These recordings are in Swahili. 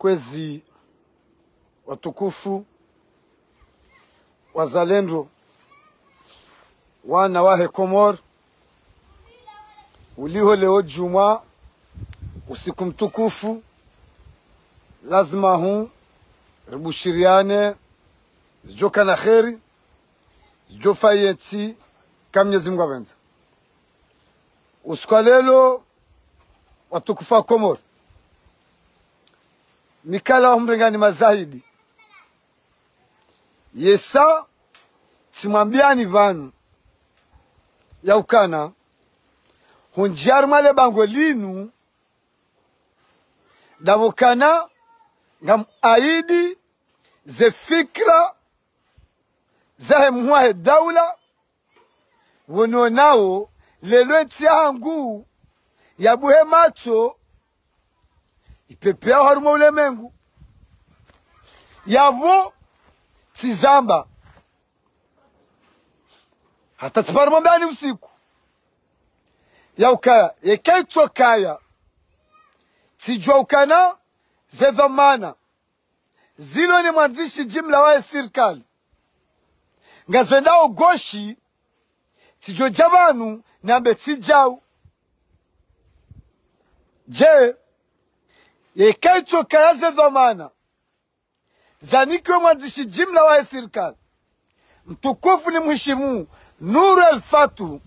kwezi watukufu wazalendo wana wahe Komor uliho leo Juma usiku mtukufu lazima hu ribushiriane zijoka na kheri zijofa yetsi kamnyezi Mungu abenza usikalelo watukufa Komor mikala umringani mazahidi yesa timwambiani vanu ya ukana hunjar male bango linu davokana ngam aidi ze fikra zahe muhahe daula wono nao lelo tiangu ya buhe macho ipepea harumo ulemengu yavo tizamba hata tuparuma mbani usiku ya ukaya yekaitwa kaya tijua ukana ze dhamana zilo ni mwanzishi jimla wa serikali ngazwendao goshi tijua javanu nambe tijau je yekaitwa kaya ze dhamana zanikwe mwanzishi jimla wa serikali mtukufu ni mheshimu Nuru el-Fatu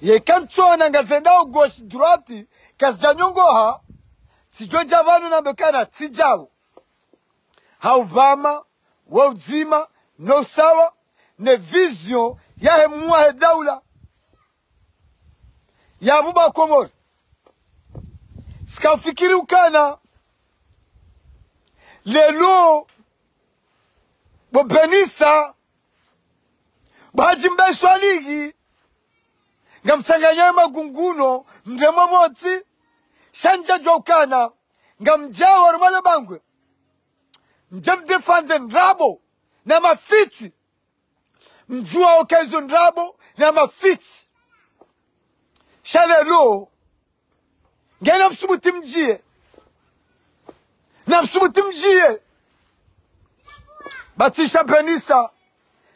yekanchona ngazendao goshi droiti kasjanyongoha tijua javanu nambekana tijau hauvama wauzima no sawa ne vision yahe muahe daula ya buba Komor sikafikiri ukana lelo bobenisa Bahajimbe swaligi ngamchanganya magunguno mdemo moti shanja jokana ngamjawa rumale bangwe mjem defende ndrabo na mafiti mjua okezo ndrabo na mafiti shalelo ngena msubuti mjie na msubuti mjie batisha penisa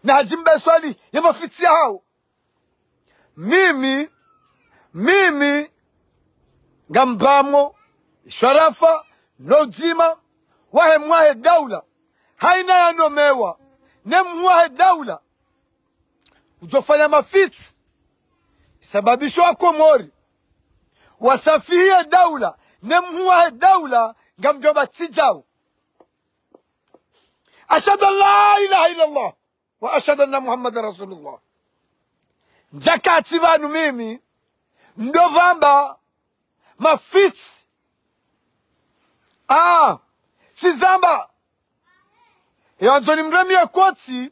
na hajimbe swali ya mafiti hao mimi ngambamo sharafa nozima wahe mwahe daula haina ya nomewa ne mwahe daula ujofanya mafiti sababisho wa Komori wasafihie daula ne mwahe daula ngamjoba tijau ashhadu an la ilaha illa Allah wa ashhadu anna Muhammadan Rasulullah njakati vanu mimi ndovamba mafiti sizamba yanzoni mremi ya koti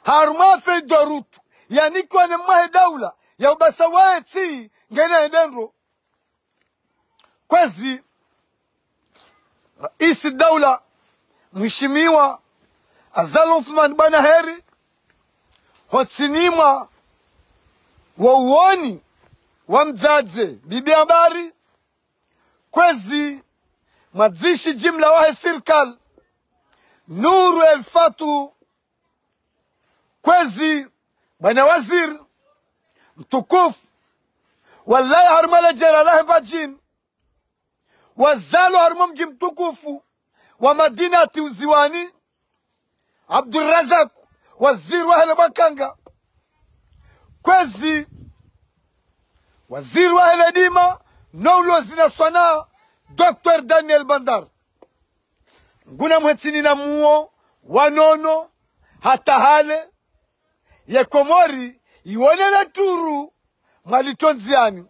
haruma fe dorutu yani kwa ne mahe daula ya ubasa waeti ngene edendro kwezi raisi daula mheshimiwa Azal Uthman bana heri hotsinima wa uoni wa mzaze bibi habari kwezi madzishi jimla wahe serikali Nuru el-Fatu kwezi bana wazir mtukufu wallahi harmala jaralahi bajin wazalo harmum mji mtukufu wa madinati uziwani Abdurrazak waziri wa hele Makanga kwezi waziri wa hele Dima noulo zina swana Dr. Daniel Bandar nguna mhetini na muo wanono hata hale ye Komori iwone na turu malitonziani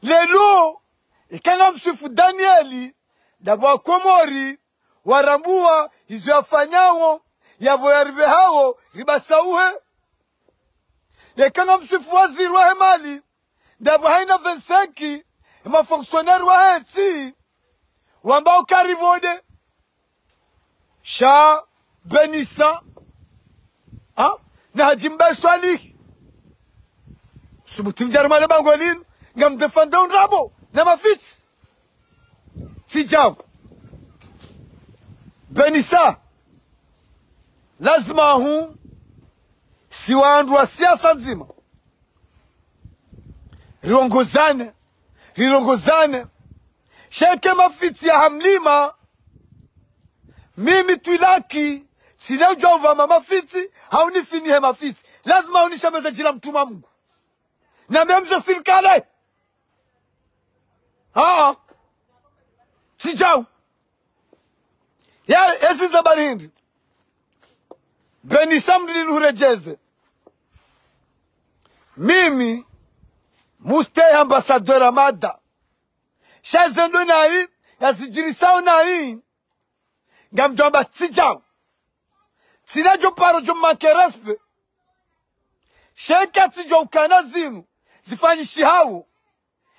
lelo ikanga msifu Danieli dabo Komori warambua hizo yafanyawo yabo yaribe hao ribasauhe ikanga msifu waziri wa hemali dabo haina venseki mafonctionnaire wa heti wambao karibode sha benisa na hajimbe swali subuti mjarumale bangolin ngam defenda un rabo na mafiti sijao Benissa lazima hu si wandu wa siasa nzima rirongozane sheke mafiti ya hamlima mimi tuilaki sina ujua uvama mafiti haunifinihe mafiti lazima unishameze jila mtuma Mungu na memza sirikale sijao ya esi zabari hindi Benissa mdilurejeze mimi mustay ambassadeur amada shazendo nai yasijirisao nai ngamjomba sijao sinajo paro jo makerespe sheka tijo ukana zinu zifanyi shihawu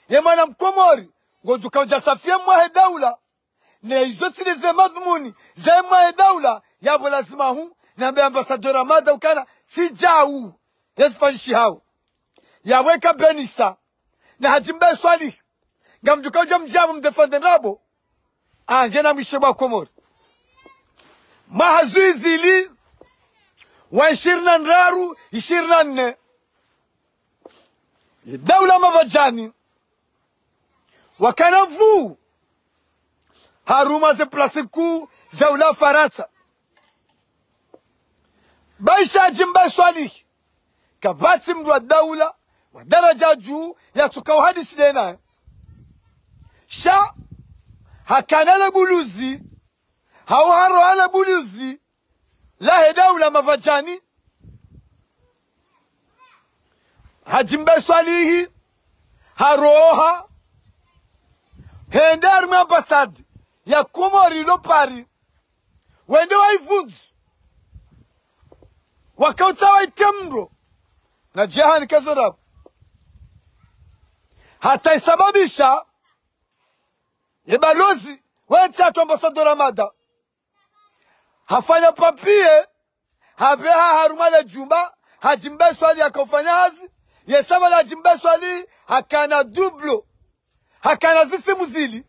ye mwana mkomori ngojuka ujasafia mwahe daula ne izoti ze madhumuni ze mwahe daula yabo lazima hu nambe ambassadeur amada ukana sijao yasifanyi shihawu yaweka Benissa na hajimbe swali ngamjuka uja mjamu mdefende rabo ngena misheba komori mahazuizi li wa 24 daula mavajani wakanavu haruma ze plasiku za ula Faransa baisha jimba swali kabati mdu wa daula wa daraja juu ya tukao hadisi dena sha hakanale buluzi hawaro ala buluzi la daula mavajani hajimbe swalihi haroha hendar mambasad ya Komori lo pari wende waivunzu wakauta waitemro na jihani kazorabu hata isababisha balozi wetatu ambassadeur amada hafanya papie habeha harumale jumba hajimbe swali akafanya hazi yesaba la jimbe swali hakana dublo hakana zisimu zili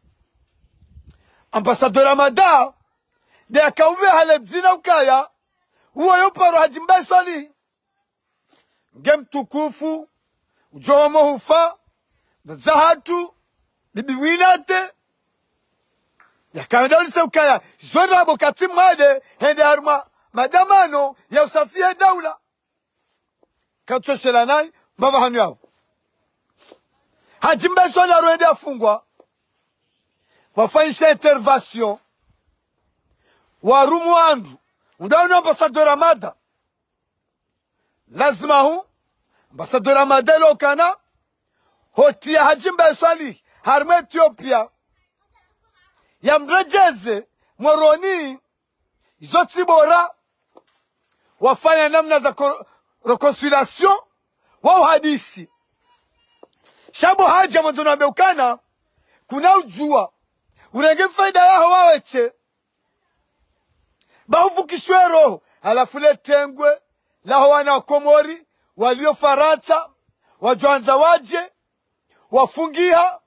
ambassadeur amada de akauve haledzina ukaya huo yoparo hajimbe swali ngem tukufu ujomo hufa zahatu bibi winate yakaenda ulise ukaya zona bokati mwade hende haruma madamano ya usafia daula katweshela nai mbava hanu yao hajimbe swali aruende afungwa wafanyisha intervention warumu andu undauni ambassadeur amada lazima hu ambassadeur amada lokana hotia hajimbe swali haruma Ethiopia ya mrejeze moroni izoti bora wafanya namna za reconciliation wa uhadisi shabo haja mwanzo na beukana kuna ujua urenge faida yao waweche bahuvukishwe roho alafu letengwe laho wana Komori walio Faransa wajoanza waje wafungiha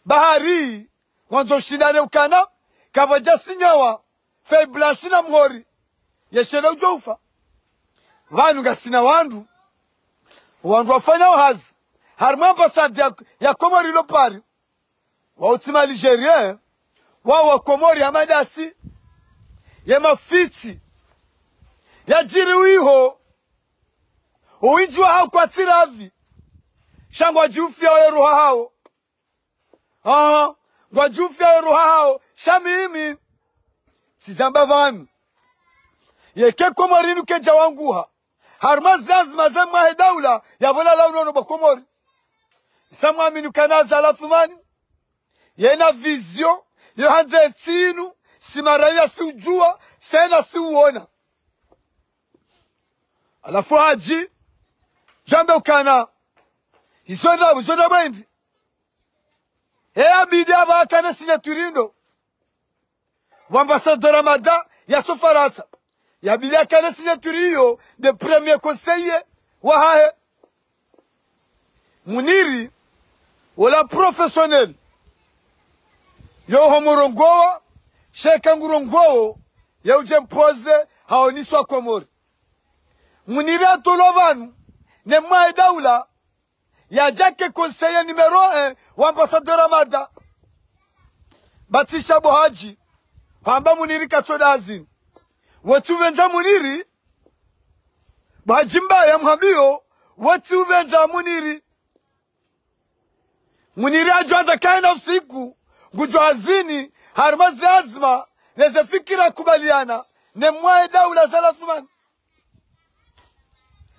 bahari mwanzo shindane ukana kavaja sinyawa fei blanchi na mhori yeshele ujoufa vanu gasina wandu wafanya uhazi harima ambasade ya Komori lo pari wa utima Algeria wa Komori amadasi ya mafiti ya jiri uiho uinjua hao kwa tiravi shangwa jufia wa roha hao ngwa jufia roha hao shamimi sizamba vanu yeke Komori nuke jawanguha harma zazma zema daula ya vola la unono ba Komori samwa minu kanaza la thumani yena vision yo hanze tinu simaraya si ujua sena si uona alafu haji jambe ukana izona bendi abidi abakana sinyaturindo wambassadeur amada ya Faransa yabidi akana sinyaturiyo de premier conseiller wahahe Muniri wala professionnel yo homorongoa sheka ngurongoa ya ujempoze haoniswa Komori munira tolovanu ne mwa daula ya jake conseiller numero 1 wa ambassadeur Ramada Batisha Bohaji hamba muniri katsoda azini watu venza muniri Bahajimba ya mhambio watu venza muniri ajwaza kaina usiku ngujwa hazini harmazi azma neze fikira kubaliana ne mwae daula Salathman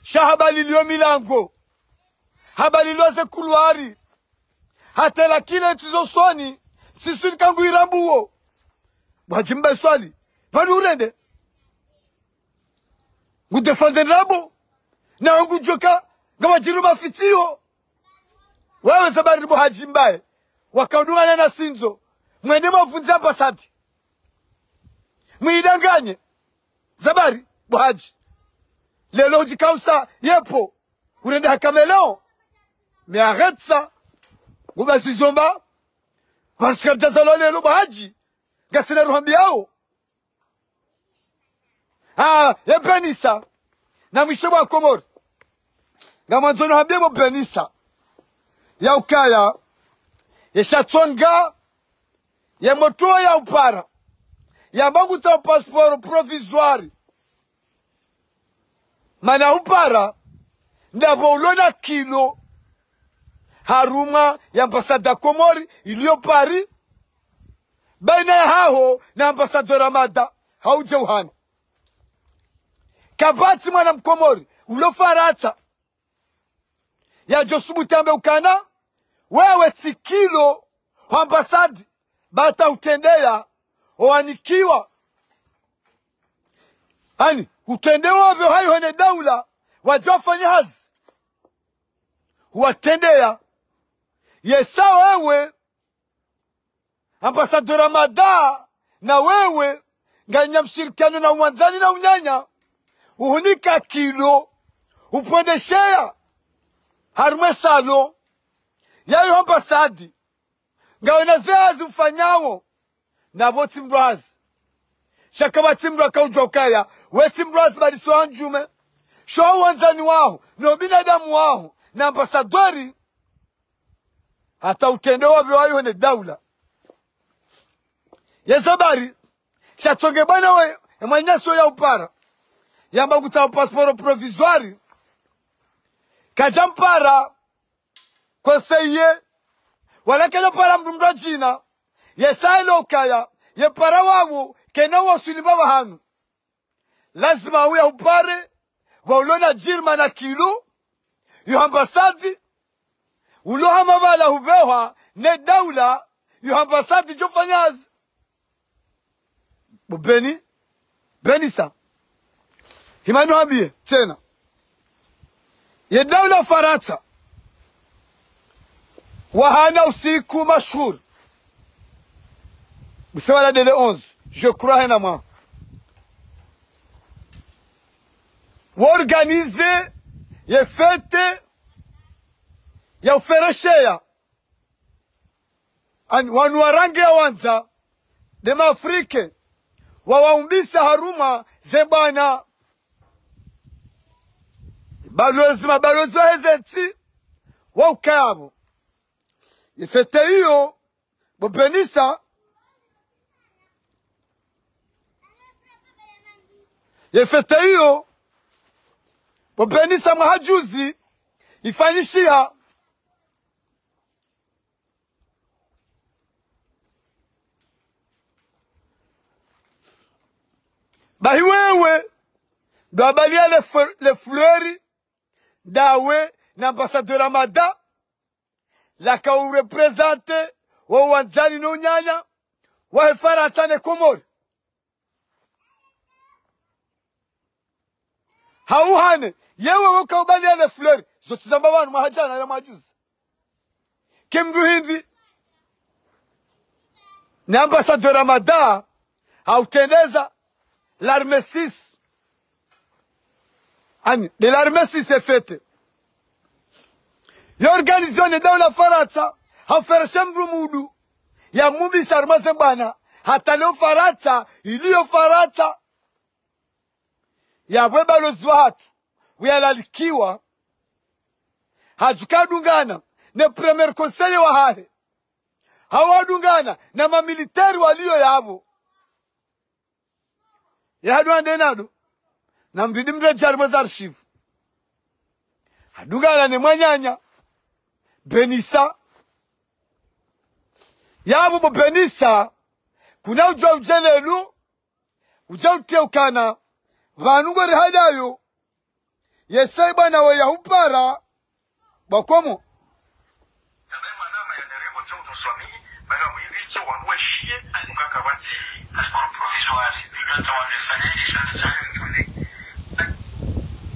shahabali liyo milango habali loze kuluari hatela kile tizosoni sisi kangu irambuo Bahajimba swali bani urende ngudefende rabo na ngujoka ngamajiru mafitio wewe Zabari Bahajimba wakaudungana na Sinzo mwende mafunzi ambassador mwidanganye Zabari Bohaji lelo jikausa yepo urende hakameleo mais arrête ça nguba sizomba vansikar lelo Bohaji gasina ruhambiao Benissa na mwisho wa Komori na mwanzo habemo Benissa ya ukaya ya shatonga ya moto ya upara ya bangu ta passeport provisoire mana upara ndabo ulona kilo haruma ya ambasada Komori iliyo Paris baina ya hao na ambassadeur Ramada hauje uhani kabati mwana Mkomori ulo Faransa ya Josubu Tambe ukana wewe tikilo ambasadi bata utendea oanikiwa ani utendewa vyo hayo hene daula wajofanya hazi watendea yesa wewe ambassadeur Ramada na wewe nganya mshirikiano na uwanzani na unyanya uhunika kilo upondeshea harumwe salo yayo ambasadi ngawena zeazi ufanyawo na bo Timbraz shakaba Timbra kaujokaya we Timbraz badiso anjume show wanzani wao no binadamu wao na ambasadori hata utendewa vyo ne daula Zabari shatonge bana we manyaso ya upara yamba kuta passeport provisoire kajampara conseiller wala kala para mdumdo jina yesailo kaya ye para wawo kena wasuliba bahanu lazima uya upare wa ulona jirma na kilo yu ambasadi ulo hamabala hubewa ne daula yu ambasadi jofanyazi Benissa himanu habie tena ye daula Faransa wahana usiku mashhur bisewa la dele 11 je crois hena ma organiser ye fete ya ufereshea an wanu warangi ya wanza dema Afrike wawaumbisa haruma zebana balozi wa hezeti wa ukabo yefete hiyo Benissa yefete hiyo Benissa mahajuzi ifanyishia bahi wewe ndo abalia le fleurs dawe na ambassadeur Ramada la ka represente wa wanzani no nyanya wa Faransa ne Komori hauhane yewe waka ubalia le fleurs zote zamba wanu mahajana na majuzi kimdu hindi na ambassadeur Ramada hautendeza l'armée 6 de l'armée 6 est faite. L'organisation de la Faransa haferesha mru mudu ya mubi sarmaze bana hata leo farata iliyo farata ya weba lozwa hatu uyalalikiwa hajukadungana ne premier conseil wa hahe hawadungana na mamilitari walio yabo yadu andenado na mridi mrejari mweza archive hadungana ne mwanyanya Benissa yabo bo Benissa kuna ujwa ujelelu ujwa uteukana vanungori hadayo yesai bana wa yahupara bakomo tabema nama ya nerego choto swami baga mwiviche wanweshie mkaka wati passeport provisoire ndio wanafanya sasa chani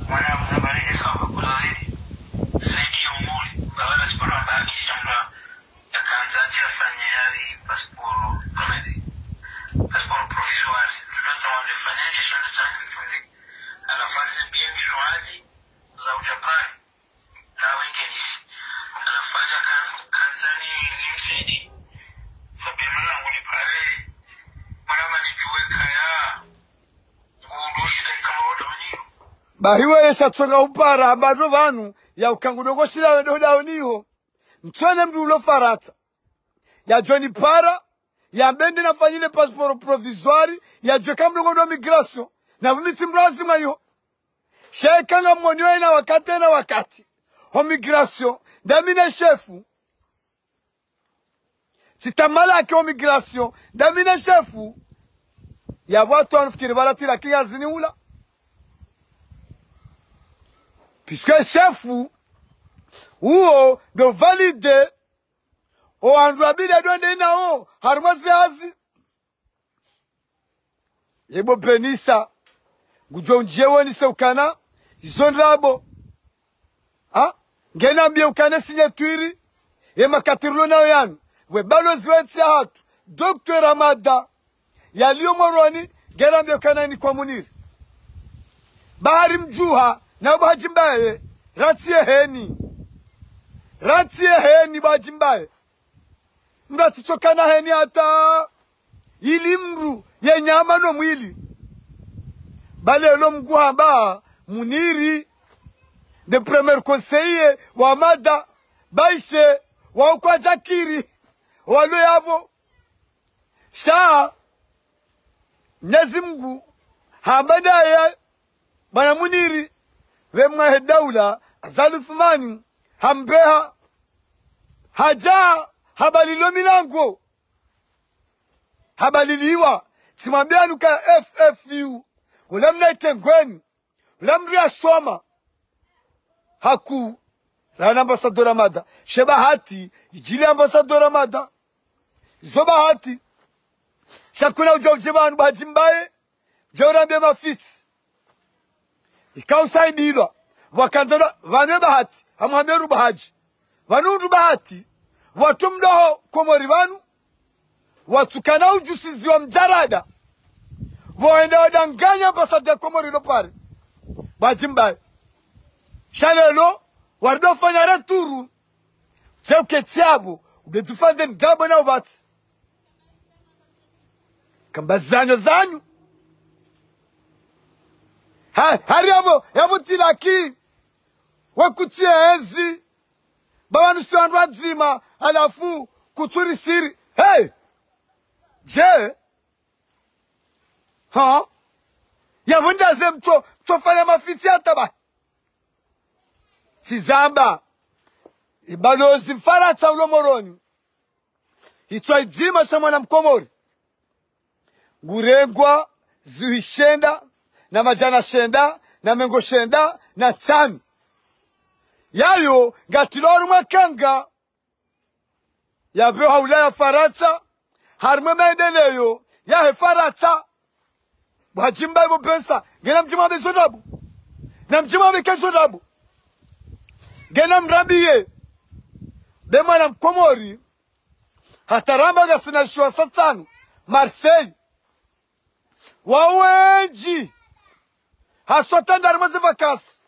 wana mzabari ni sawa kuzazidi saidi umuri bawala sporo baadhi shamba yakaanzaje afanye hali passeport kamili passeport provisoire ndio wanafanya sasa chani anafanya bien joali za Japani na wengine anafanya kanzani nimsaidi sabemana unipale mara manijuwe kaya ngudoshida kama wada waniyo bahiwe yeshatsonga upara abado vanu ya ukangudogo shira wedoda waniyo mtwane mdulo farata ya joni para ya mbende na fanyile passeport provisoire ya jwe kamdongo do migration na vumiti mrazi mayo shekanga mmonyo na wakati ho migration damine chefu sitamala ke ho migration damine chefu ya watu wanafikiri balatira kiyazini ula puisque chefu uo de valide o androabide donde nao harmazi hazi yebo Benissa gujo njewe ni seukana izondrabo ngena mbie ukane signature ye makatirlo na yanu we balozi wetse hatu Dr. Ramada yaliyo moroni ngena mbie ukane ni kwa Muniri bahari mjuha na bahajimbaye ratie heni bahajimbaye mratitokana heni hata ili mru ye nyama no mwili bale lo mguhamba Muniri de premier conseiller wa mada baishe wa kwa Jakiri walo yabo sha Mwenyezi Mungu hamada ya bana Muniri wemwa daula Azali Thumani hambeha haja habalilo milango habaliliwa simwambia nuka FFU ulamna itengweni ulamri asoma haku rana ambassador Ramada shebahati ijili ambassador Ramada zobahati shakuna ujojebanu bahajimbaye jorambe mafits ikausaidilwa wakandora vanwe bahati hamhameru bahaji vanundu bahati watumdoho komori vanu watukana ujusizi wa mjarada waenda wadanganya ambassador komori lopari bahajimbaye shalelo wardo fanya returu cheuke tiabu udetufande ndabo na ubati kamba zanyu hari yabo tilaki wakutia enzi baba nusiwandu wazima alafu kuturi siri je yavunda ze mtofanya mafiti ataba Tizamba ibalozi mfarata ulo moroni itwa idzima shamwana mkomori ngurengwa zuhishenda na majana shenda na mengo shenda na tsami yayo ngatiloru makanga yabyo haula ya farata harme maendeleyo ya hefarata bwajimba ibo pensa ngena mjima bezodabu na mjima bekezodabu gena mrabiye bemana mkomori hataramba gasina shwa satanu Marseille wawenji haswata ndarmaze vakasi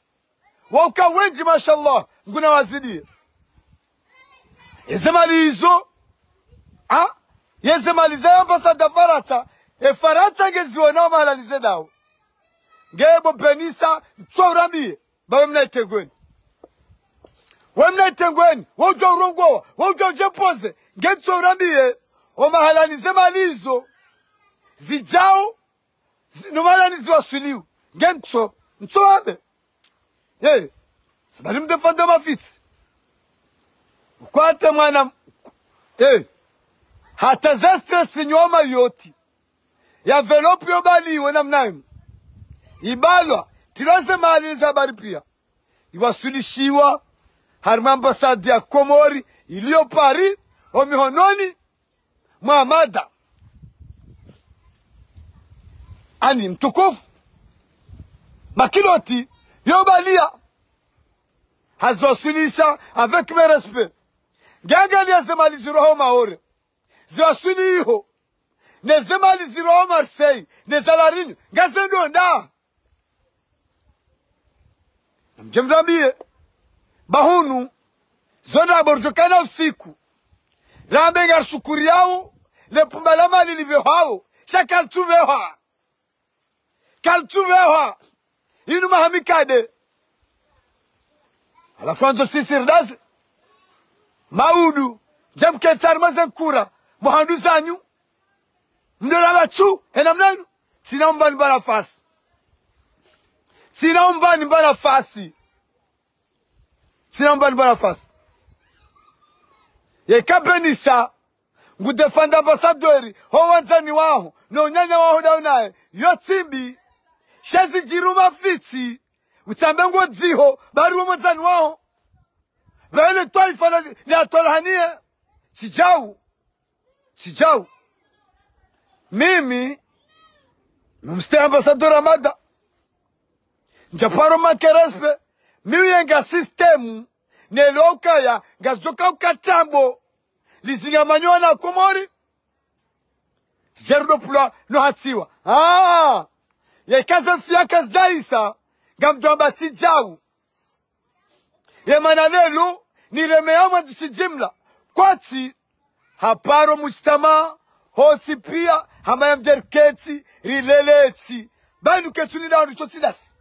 wauka wenji mashallah nguna wazidi Ezemali hizo yezemaliza ambasada Faransa Faransa ngeziona mahalalize dawo ngebo penisa tsorambiye bawe mnaitengweni wemnaitengweni wauja urongowa wauja ujepoze ngetsorambiye omahalanize malizo zijao nomalanizi wasiliu ngentso ntsoabe sabali mdefanda mafitsi ukwate mwana hata za stress nyoma yoti ya velopi yobaliwe namnayimu ibalwa tilose mahaliza habari pia iwasulishiwa harima ambasadi ya Komori iliyo Paris omihononi Muhammada ani mtukufu makiloti yobalia hazwasulisha avec mes respect gangalia zemali ziroho maore ziwasuli iho nezemali ziroho Marseille nezalarinyo ngazendo nda mjemrambie bahunu zona borjokana usiku rambe ngarshukuri yao lepumba la mali livyo hao shakaltuveha kaltuveha inu mahamikade alafanzo sisirdazi maudu jamketar mazankura muhandu zanyu mdora bachu henamnanu sinaomba nibara fasi sinaomba nibara fasi sinaomba nibara fasi yekabenisa ngudefanda ambasadori ho wanzani waho no nyanya waho daunaye yotimbi shezi jiruma fiti utambe ngo dziho bari wo mwanzani waho bale toifa ya tolhanie sijau mimi mste ambasadora mada njaparo makerespe mimi yenga systemu neloka ya ngazoka ukatambo lizinga manyoa na Komori jerdo pula no hatiwa ye kaza fiaka jaisa ngamjomba tijau ye mananelu nilemeama jimla kwati haparo mustama hoti pia hamaya mjerketi rileleti banu ketuni na ruchotidas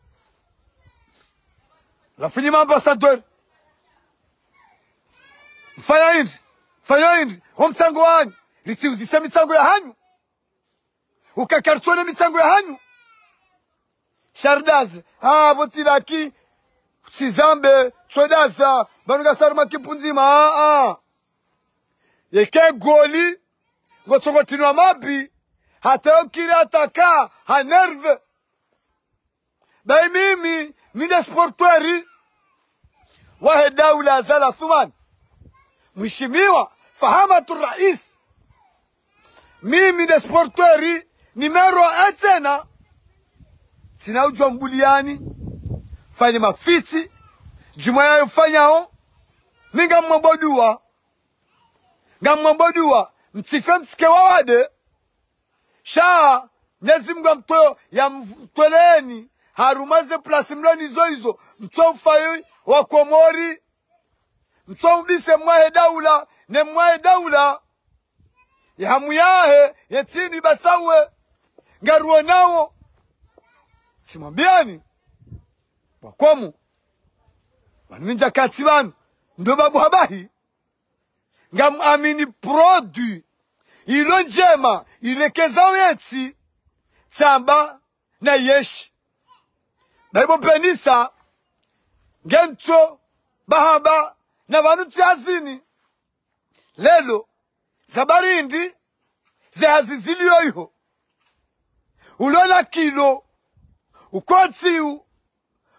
la finima ambassadeur fanya indi omtango wanyu litiuzisa mitango ya hanyu ukakartone mitango ya hanyu shardaze votiraki sizambe chodaza banuga saruma kipunzima yeke goli ngotsongotinwa mabi hata okiri ataka hanerve bai mimi mine sportueri wahe daula zala thuman mheshimiwa fahamatu rais mimi de sportueri nimero etena sina ujwa mbuliani fanya mafiti juma yayo fanyao minga mwambodua mtife mtike wawade shaa nyezi mga mtoyo ya mtweleeni harumaze plasi mloni hizo mtoyo ufayi wa Komori mtoyo udise mwahe daula ne mwahe daula ya hamu yahe yetini basawe ngaruo nao simambiani wakomu waninja kati banu ndo babu habahi ngam amini produit ilo njema ilekeza wetsi tsamba na yeshi baibo penisa ngento bahaba na banu tiazini lelo zabarindi zehazizilio iho ulona kilo ukotiu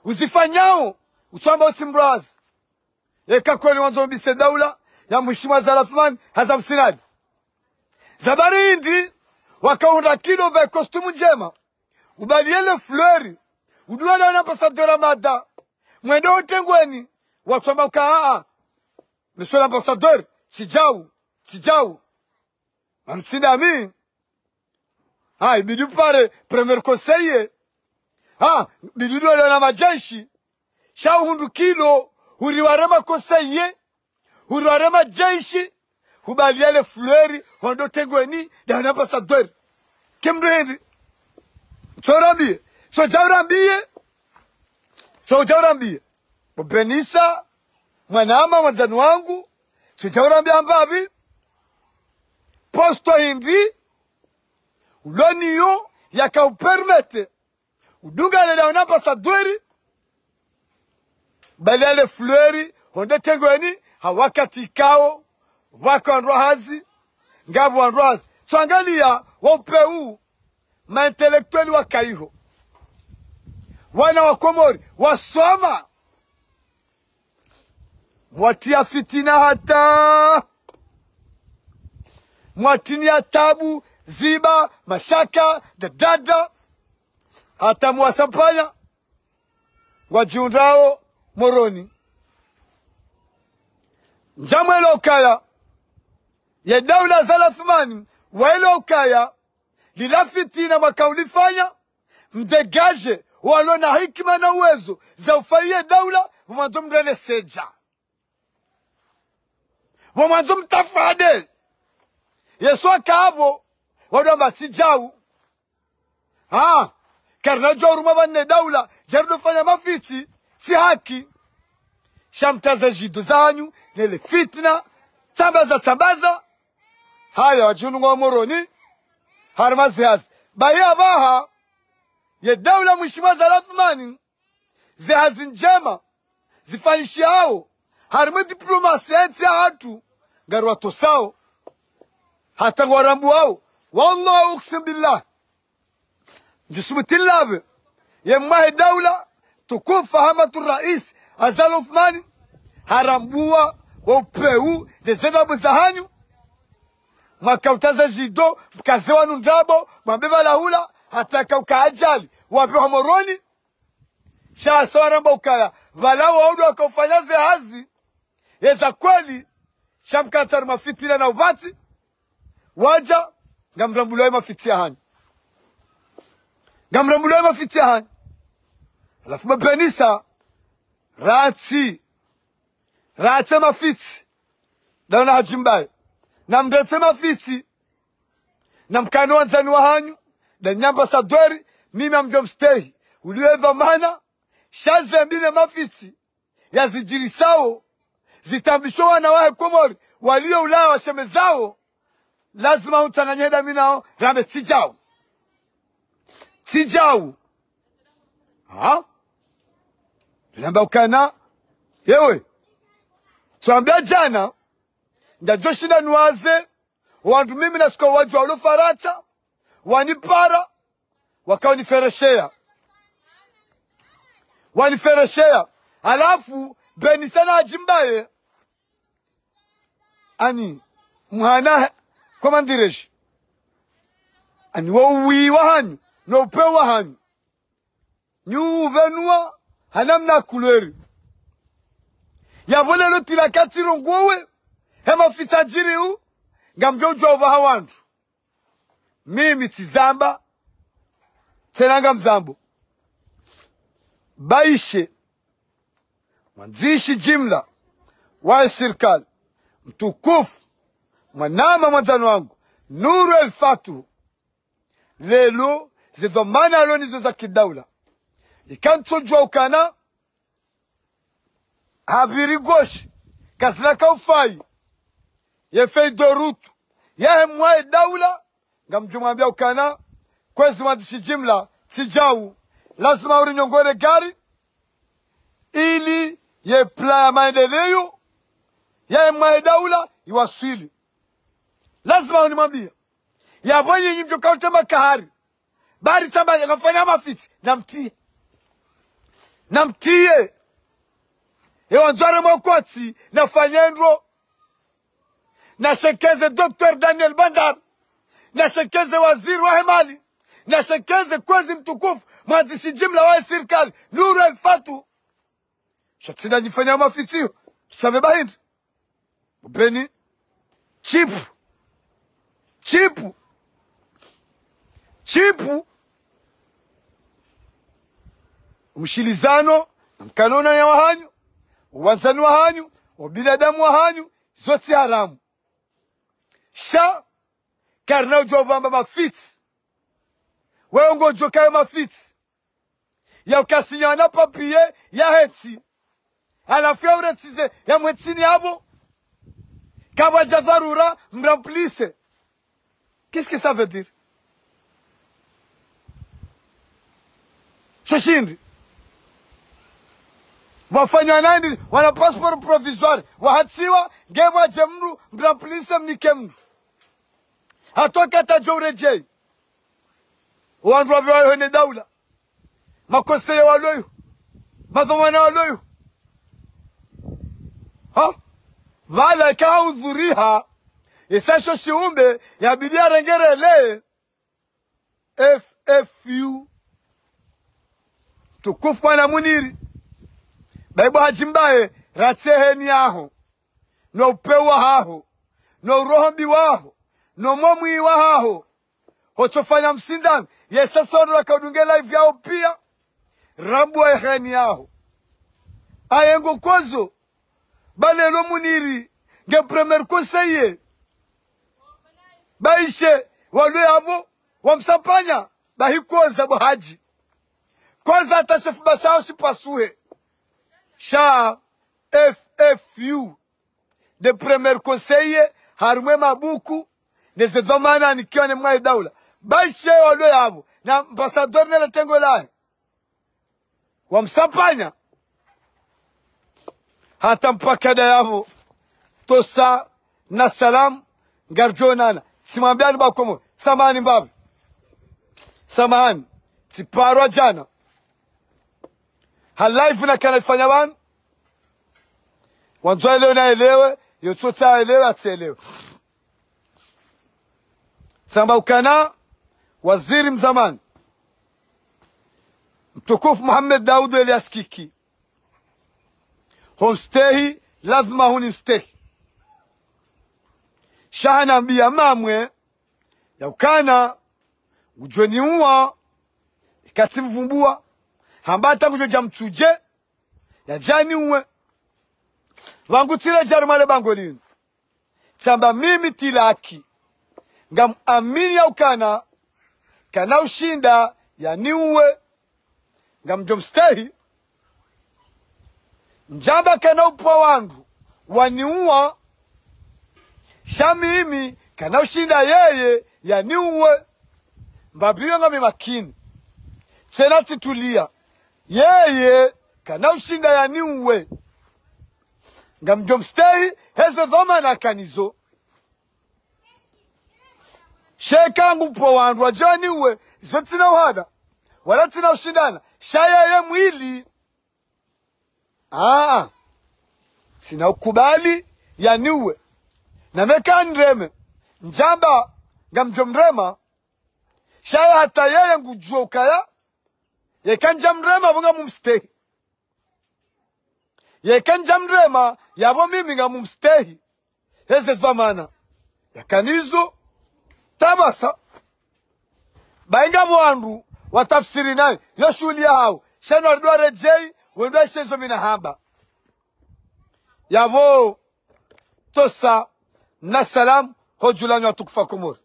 uzifanyao utwamba utimbrazi yeka kweli wanzo mbise daula ya mheshimiwa Zalafman Hazam Sinadi zabarindi wakaunda kilo vya kostumu njema ubaliele flori uduwana na ambasadora mada mwendo utengweni watwamba ukaa monsieur l'ambassadeur sijau ansinami ibidu pare premier conseiller bidu wale na majeshi shau hundu kilo uriwarema conseiller hurarema jeshi hubaliale flueri hondo tengweni da ambassadeur kimrendi sorambie so jaurambie Benisa mwanama mwanzani wangu so jaurambie ambavi posto hindi uloniyo yakaupermete udunga le da ambassadeur baliale flueri hondo tengweni hawakati kao wako anrohazi ngabu anrohazi so angalia wapeu maintelektueli wa Kaiho wana wa Komori wasoma mwatia fitina hata mwatinia tabu ziba mashaka dadada hata mwasampanya wajiundao moroni njamwele ukaya ya daula za Uthmani waile ukaya lila fitina wakaulifanya mdegaje walona hikima na uwezo za ufaiye daula mwanzo mrele seja mwanzo mtafade Yesu akabo wadamba tijau karna joruma vanne daula jardo fanya mafiti si haki shamtaza jidu zanyu nele fitna tambaza haya wajunu wa moroni harmazihazi baya baha ya daula mheshimiwa za Uthmani zihazi njema zifanyishi hao harma diplomasi ya hatu garwa tosao hata warambu hao wallahu uksim billah jisubitillabe ya mahe daula tukufa hamatu rais azal Uthmani harambua wa upeu dezenabu za hanyu makautaza jido mkazewa nundabo mwambeba lahula hata kauka ajali wapewa moroni shaa sawaramba ukaya walau waudu wakaufanyaze hazi yeza kweli shamkatar mafitina na ubati waja ngamrambuloe mafitia hanyu alafu mabenisa rati mafiti dauna hajimbaye na mdete mafiti na mkano wanzani wa hanyu da nyamba sadweri mimi amjomstehi uliweva mana shaze mbine mafiti ya zijirisao zitambisho wana wae Komori walio ulaya wa shemezao lazima utanganyeda minao rame tijau namba ukana yewe tuambia jana njajoshinda nuwaze wandu mimi na tuka waju wa ulofarata wanipara wakawa wanifereshea alafu Benisa ajimbaye ani muhana kwa mandireshi ani wawi wahanyu na upeu wahanyu nyu venua hanamna kulweri ya vole lo tilakatiro ngwewe hema fitajiri u ngamjojwa uvaha wandu mimi tizamba tenanga mzambo baishe mwanzishi jimla wa serikali mtukufu mwanama mwanzano wangu Nuru el-Fatu lelo zidhamana alonizo za kidaula ikantojwa ukana habiri goshi kasnaka ufai yefei dorutu yahe mwae daula ngamjumambia ukana kwezi mwanzishi jimla tijau lazima uri nyongore gari ili ye plan ya maendeleo ya mwae daula iwasili lazima unimwambia ya bonye nyimjo kautema kahari bari tamba yakafanya mafiti namtie ewanzware mwakoti na fanyendro na shekeze Dr. Daniel Bandar na shekeze waziri wa hemali na shekeze kwezi mtukufu mwanzishi jimla wa serikali Nuru el-Fatu shatina nifanya mafitio tusabe bahindi beni chipu mshilizano mkanona ya wahanyu uwanzani wahanyu wabinadamu wahanyu zote haramu. Sha karna ujovamba mafiti. Wewe ngojo kayo mafiti. Ya ukasinyana papie ya heti. Alafia uretize ya mwetini habo. Kaba jadharura mramplise. Qu'est-ce que ça veut dire? Shashindi. Wafanywa nani? Wana passport provisoire. Wahatiwa gewa jemru mramplise mnikemru. Hatoka tajorejei. Wandu wabewa hone daula. Makoseye waloyu. Madhomana waloyu. Ha? Vala ikaha udhuriha. Isasho shiumbe ya bidia rengerele. FFU. Tukufu wana muniri. Baibu hajimbaye rateheni yaho. No upewa haho. No urohombi waho. No momwi waho. Hochofanya msindani. Yesa sondra kaudunge live yao pia. Rambu wa eheni yaho. Ayengo kozo. Balelo muniri. Nge premier konseye. Baishe. Walwe havo. Wamsampanya. Bahikoza bohaji. Koza atashefu bashao shipasuhe. Sha FFU. De premier conseiller. Harumwe mabuku. Neze dhamana nikiwa ni mwae daula. Baishe walwe havo. Na ambasador nela tengo lae. Wamsampanya. Hata mpakada yavo. Tosa na salam. Garjonana. Simambiani bakomo. Samahani mbabi. Samahani. Tiparwa jana. Halaifu na kanafanya wanu. Wanzua elewe na elewe. Yotota elewe atielewe. Samba ukana. Waziri mzamani. Mtukufu Muhammad Daudu Elias Kiki. Homstehi. Lazima huni mstehi. Shahana mbia mamwe. Ya ukana. Ujweni uwa. Ikatimu vumbua. Hambata kujo jamtuje. Ya jani uwe. Wangu tila jarumale bangolini. Samba mimi tilaki. Ngam amini ya ukana. Kana ushinda. Ya ni uwe. Ngam jomstehi. Njamba kana upa wangu. Wani uwa. Shamimi. Kana ushinda yeye. Ya ni uwe. Mbabiyo ngami makini. Senati tulia. Yeye. Kana ushinda ya ni uwe. Ngam jomstehi. Hezo dhoma na kanizo. Shekangu po wangu. Wajani uwe. Zotina uhada. Wala tina ushindana. Shaya ye mwili. Sina ukubali. Ya ni uwe. Na meka nreme. Njamba. Ngam jomrema. Shaya hata yeye ngujua ukaya. Yekanja mrema wunga mumstehi. Yekanja mrema yabo mimi nga mumstehi. Heze dhamana. Yakanizo. Tabasa. Bainga mwandu. Watafsiri nani. Yoshuli ya hao. Shano ardua rejei. Wendua shezo mina hamba. Yabo. Tosa. Na salam. Hojulani wa tukufa kumuri.